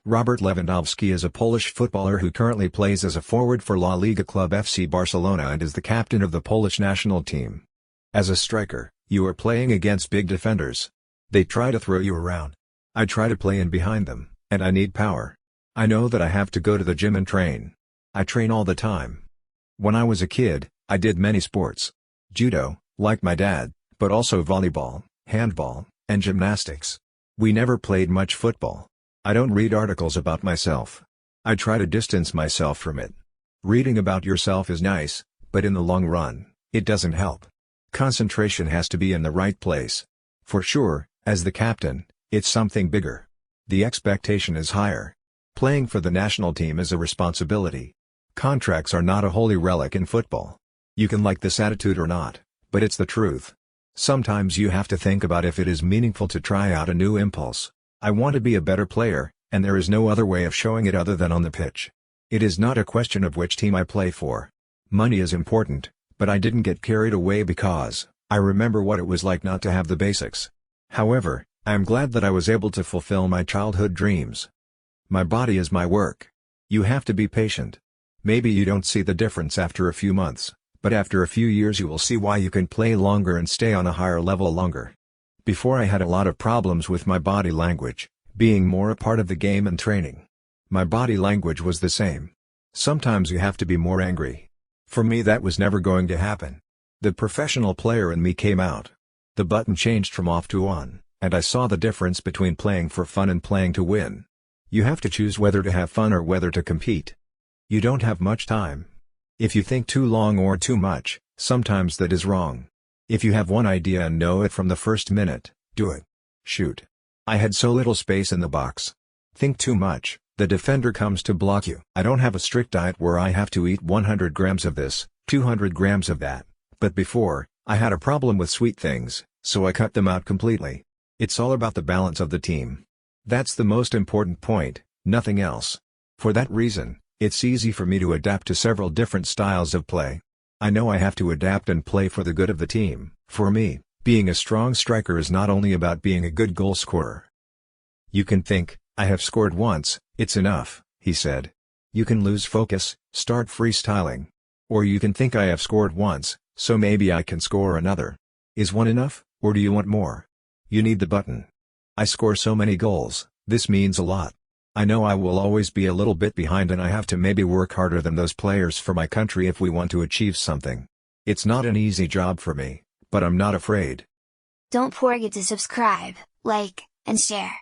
Robert Lewandowski is a Polish footballer who currently plays as a forward for La Liga club FC Barcelona and is the captain of the Polish national team. As a striker, you are playing against big defenders. They try to throw you around. I try to play in behind them, and I need power. I know that I have to go to the gym and train. I train all the time. When I was a kid, I did many sports. Judo, like my dad, but also volleyball, handball, and gymnastics. We never played much football. I don't read articles about myself. I try to distance myself from it. Reading about yourself is nice, but in the long run, it doesn't help. Concentration has to be in the right place. For sure, as the captain, it's something bigger. The expectation is higher. Playing for the national team is a responsibility. Contracts are not a holy relic in football. You can like this attitude or not, but it's the truth. Sometimes you have to think about if it is meaningful to try out a new impulse. I want to be a better player, and there is no other way of showing it other than on the pitch. It is not a question of which team I play for. Money is important, but I didn't get carried away because I remember what it was like not to have the basics. However, I am glad that I was able to fulfill my childhood dreams. My body is my work. You have to be patient. Maybe you don't see the difference after a few months, but after a few years you will see why you can play longer and stay on a higher level longer. Before I had a lot of problems with my body language, being more a part of the game and training. My body language was the same. Sometimes you have to be more angry. For me that was never going to happen. The professional player in me came out. The button changed from off to on, and I saw the difference between playing for fun and playing to win. You have to choose whether to have fun or whether to compete. You don't have much time. If you think too long or too much, sometimes that is wrong. If you have one idea and know it from the first minute, do it. Shoot. I had so little space in the box. Think too much, the defender comes to block you. I don't have a strict diet where I have to eat 100 grams of this, 200 grams of that, but before, I had a problem with sweet things, so I cut them out completely. It's all about the balance of the team. That's the most important point, nothing else. For that reason, it's easy for me to adapt to several different styles of play. I know I have to adapt and play for the good of the team. For me, being a strong striker is not only about being a good goal scorer. You can think, I have scored once, it's enough, he said. You can lose focus, start freestyling. Or you can think I have scored once, so maybe I can score another. Is one enough, or do you want more? You need the button. I score so many goals, this means a lot. I know I will always be a little bit behind and I have to maybe work harder than those players for my country if we want to achieve something. It's not an easy job for me, but I'm not afraid. Don't forget to subscribe, like, and share.